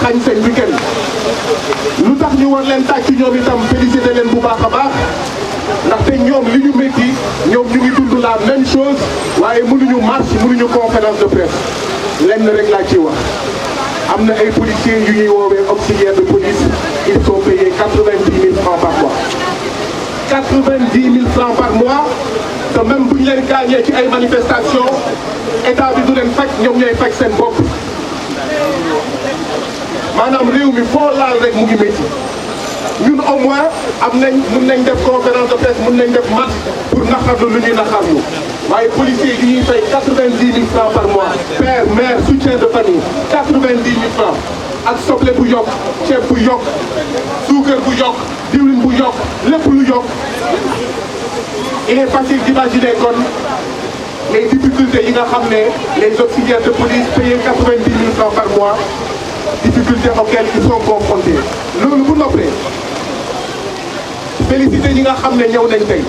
xañ seen week-end lu tax ñu war leen tàcc ñoom itam félicité leen bu baax a baax ndaxte ñoom li ñu métti ñoom ñu ngi dund la même chose waaye mënuñu marche mënuñu conférence de presse lenn rek laa ciy wax am na ay policiers yu ñuy woowee auxiliaires de police ils sont payés 90 000 francs par mois 90 000 francs par mois te même bu ñu leen gaañee ci ay manifestations état bi du leen faj ñoom ñooy faj seen bopp maanaam réew mi foo laal rek mu ngi métti ñun au moins am nañ mun nañ def conférence de presse mun nañ def marche pour naqarlu lu ñuy naqarlu waaye policiers yi ñuy fay 90 000 francs par mois père mère soutien de famille 90 000 francs ak soble bu yokk ceeb bu yokk suukar bu yokk diwlin bu yokk lépp lu yokk il est facile d'imaginer kon les difficultés yi nga xam ne les auxiliaires de police payés 90 000 francs par mois difficultés auxquelles ils sont confrontés loolu bu noppee félicité ñi nga xam ne ñëw nañ tey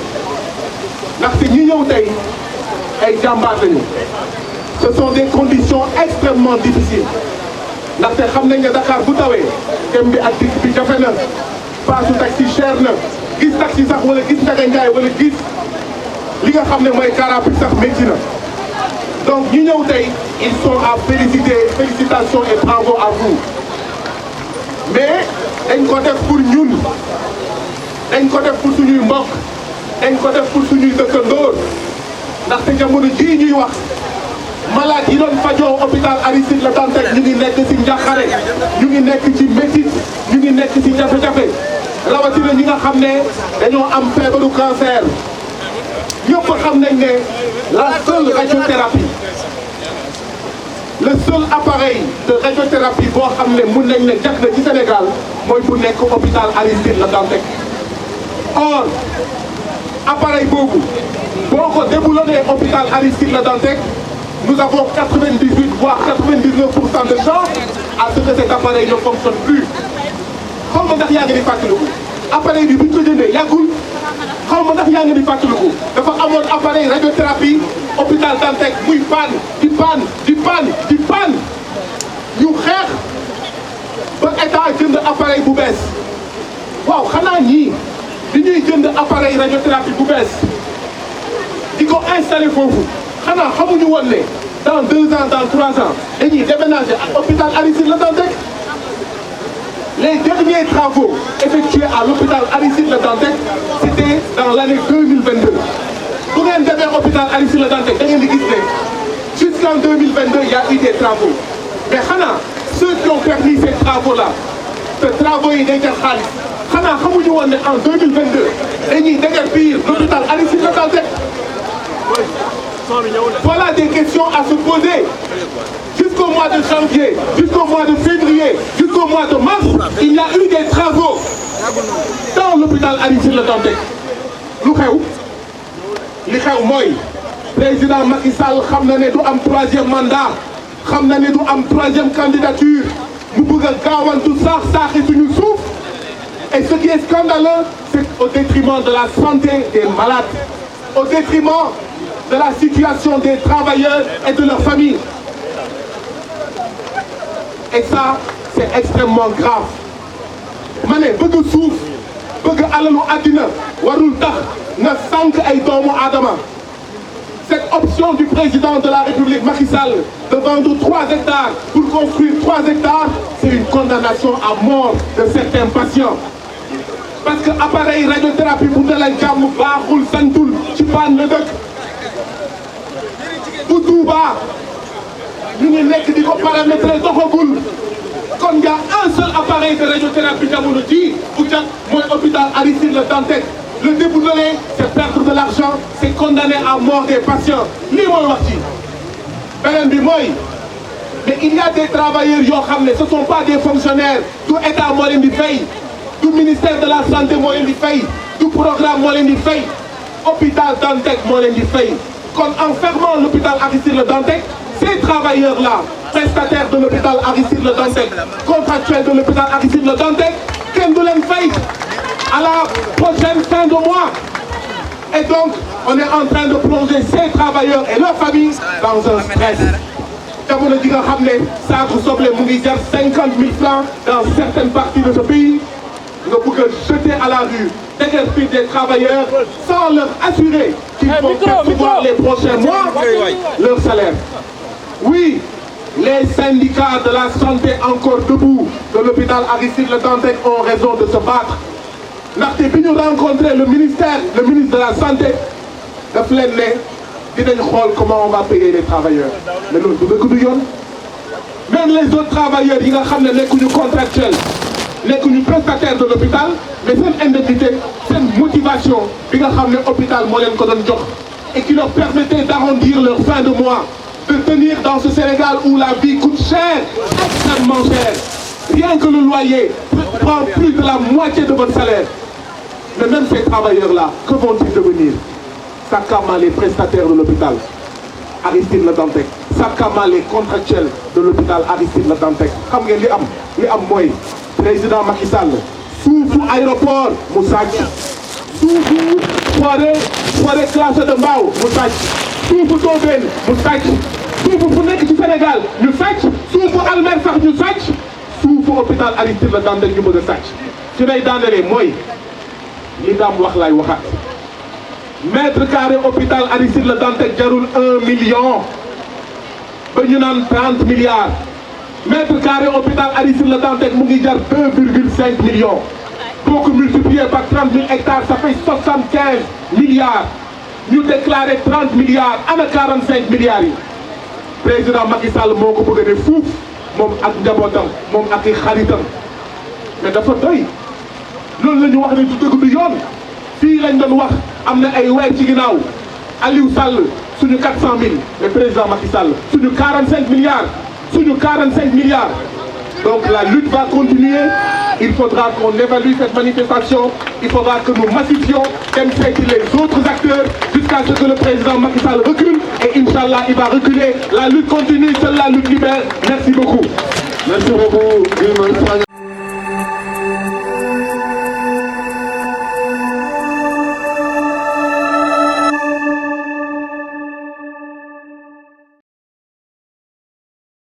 ndaxte ñi ñëw tey ay jàmbaar lañu ce sont des conditions extrêmement difficiles ndaxte xam nañ ne Dakar bu tawee dem bi ak dikk bi jafe na paasu taxi cher na gis taxi sax wala gis Ndiaga Ndiaye wala gis li nga xam ne mooy car rapide sax métti na donc ñi ñëw tey ils sont à féliciter félicitations et bravo à vous mais dañ ko def pour ñun dañ ko def pour suñuy mbokk dañ ko def pour suñuy dëkkandoor ndaxte jamono jii ñuy wax malade yi doon fajoo hôpital Aristide Le Dantec ñu ngi nekk ci njàqare ñu ngi nekk ci métit ñu ngi nekk ci jafe-jafe rawatina ñi nga xam ne dañoo am feebaru cancer ñëpp xam nañ ne la seule radiothérapie le seul appareil de radiothérapie boo xam ne mun nañ ne jag na ci Sénégal mooy bu nekk hôpital Aristide Le Dantec or appareil boobu boo ko déboulonné hôpital Aristide Le Dantec nous avons 98 voire 99% de chance à ce que cet appareil ne fonctionne plus xaw ma ndax yaa ngi di fàttaliku appareil bi bu ñu ko jëndee yàggul xaw ma ndax yaa ngi di fàttaliku dafa amoon appareil radiothérapie hôpital Dantec muy panne di panne di panne di panne ñu xeex ba état jënd appareil bu bees waaw xanaa ñii di ñuy jënd appareil radiothérapie bu bees di ko installé foofu xanaa xamuñu woon ne dans 2 ans dans 3 ans dañuy déménager ak hôpital Aristide Le Dantec les derniers travaux effectués à l'hôpital Aristide Le Dantec c'était dans l'année 2022 bu ngeen demee hôpital Aristide Le Dantec da ngeen di gis ne jusqu'en 2022 il y a eu des travaux mais xanaa ceux qui ont permis ces travaux là te travaux yi day jar xaalis xanaa xamuñu woon ne en 2022 dañuy déguerpir l'hôpital Aristide Le Dantec. Voilà des questions à se poser. Jusqu'au mois de janvier, jusqu'au mois de février, jusqu'au mois de mars, il y a eu des travaux dans l'hôpital Aristide Le Dantec. lu xew li xew mooy président Macky Sall xam na ne du am 3e mandat xam na ne du am 3e candidature mu bëgg a gaawantu saaxi suñu suuf et ce qui est scandaleux c'est au détriment de la santé des malades au détriment de la situation des travailleurs et de leurs familles. Et ça, c'est extrêmement grave. ma ne bëgg suuf bëgg alalu àddina warul tax nga sànq ay doomu aadama. Cette option du président de la République Macky Sall de vendre 3 hectares pour construire 3 hectares, c'est une condamnation à mort de certains patients. Parce que appareil radiothérapie bu dalal jàmm baaxul santul ci paan la dëkk. bu Touba ñu ngi nekk di ko paramétrer doxagul kon y a un seul appareil de radiothérapie jamono ji bu jag mooy hôpital Aristide Le Dantec. Le déboulonner, c'est perdre de l'argent, c'est condamner à mort des patients. lii mooy wax ci beneen bi mooy mais il y a des travailleurs yoo xam ne ce sont pas des fonctionnaires du état moo leen di fay du ministère de la santé moo leen di fay du programme moo leen di fay hôpital Dantec moo leen di fay kon en fermant l'hôpital Aristide Le Dantec ces travailleurs là prestataires de l'hôpital Aristide Le Dantec contractuels de l'hôpital Aristide Le Dantec kenn du leen fay à la prochaine fin de mois. Et donc, on est en train de plonger ces travailleurs et leurs familles dans un stress. jamono ji nga xam ne saaku soble mu ngi jar 50 000 francs dans certaines parties de ce pays nga bëgg a jeter à la rue déguerpir des travailleurs sans leur assurer qu'ils vont percevoir les prochains mois leur salaire. Oui, les syndicats de la santé encore debout de l'hôpital Aristide Le Dantec ont raison de se battre. ndaxte bi ñu rencontré le ministre de la santé daf leen ne dinañ xool comment on va payer les travailleurs mais loolu du dëgg du yoon. même les autres travailleurs yi nga xam ne nekkuñu contractuels nekkuñu prestataires de l'hôpital mais seen indemnité seen motivation bi nga xam ne hôpital moo leen ko doon jox et qui leur permettait d'arrondir leur fin de mois, de tenir dans ce Sénégal où la vie coûte cher, extrêmement cher. Rien que le loyer prend plus de la moitié de votre salaire. Mais même ces travailleurs-là, que vont-ils devenir? Sakama les prestataires de l'hôpital Aristide Le Dantec, sakama les contractuels de l'hôpital Aristide Le Dantec. Xam ngeen li am mooy président Macky Sall suufu aéroport mu sàcc, suufu forêt classée de Mbao mu sàcc, suufu Tobène mu sàcc, suufu fu nekk ci Sénégal ñu sàcc, suufu Almer sax ñu sàcc, suufu hôpital Aristide Le Dantec ñu bëgg a sàcc. ci lay daanelee mooy li daam wax laay waxaat. mètre carré hôpital Aristide Le Dantec jarul 1 million ba ñu naan 30 milliards. mètre carré hôpital Aristide Le Dantec mu ngi jar 2,5 millions. boo ko multiplié par 30 000 hectares ça fait 75 milliards. ñu déclaré 30 milliards ana 45 milliards yi. président Macky Sall moo ko bëgg a def fuuf moom ak njabootam moom ak i xaritam mais dafa doy. loolu la ñu wax ne du dëgg du yoon. fii lañ doon wax am na ay weer ci ginnaaw Aliou Sall suñu 400 000 mais président Macky Sall suñu 45 milliards suñu 45 milliards. donc la lutte va continuer. Il faudra qu'on évalue cette manifestation. Il faudra que nous massifions dem seeti les autres acteurs jusqu'à ce que le président Macky Sall recule et Inch'Allah il va reculer. La lutte continue, seule la lutte libère. Merci beaucoup. Merci beaucoup.